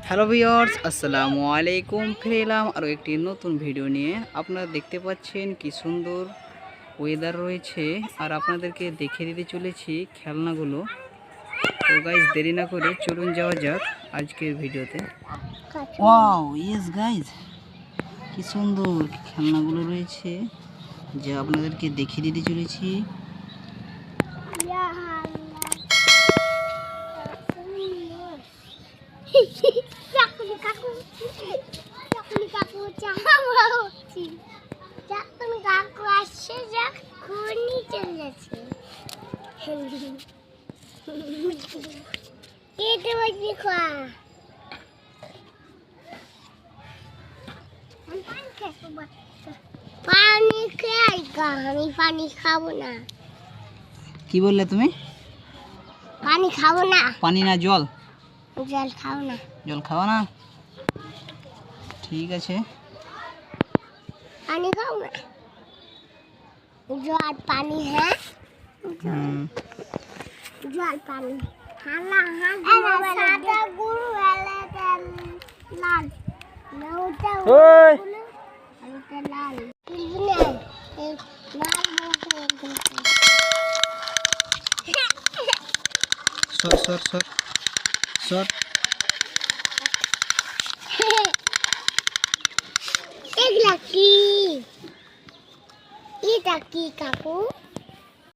Hello viewers, আসসালামু আলাইকুম। ফিরে এলাম আরও একটি নতুন ভিডিও নিয়ে। আপনারা দেখতে পাচ্ছেন কি সুন্দর ওয়েদার রয়েছে, আর আপনাদেরকে দেখিয়ে দিতে চলেছি খেলনাগুলো। তো গাইজ, দেরি না করে চলুন যাওয়া যাক আজকের ভিডিওতে। ওয়াও, ইয়েস গাইজ, কি সুন্দর খেলনাগুলো রয়েছে যা আপনাদেরকে দেখিয়ে দিতে চলেছি। পানি খাই, আমি পানি খাবো না। কি বললে তুমি? পানি খাবো না। পানি না, জল? জল খাও না। জল খাওয়া না, ঠিক আছে। পানি খাও না, জল পানি। হ্যাঁ, জল পানি। হালা হালা সাদা গুরু এলে লাল না, ওটা ওটা লাল কিনে লাল সর সর সর সর। এগুলা কি? এটা কি কাকু?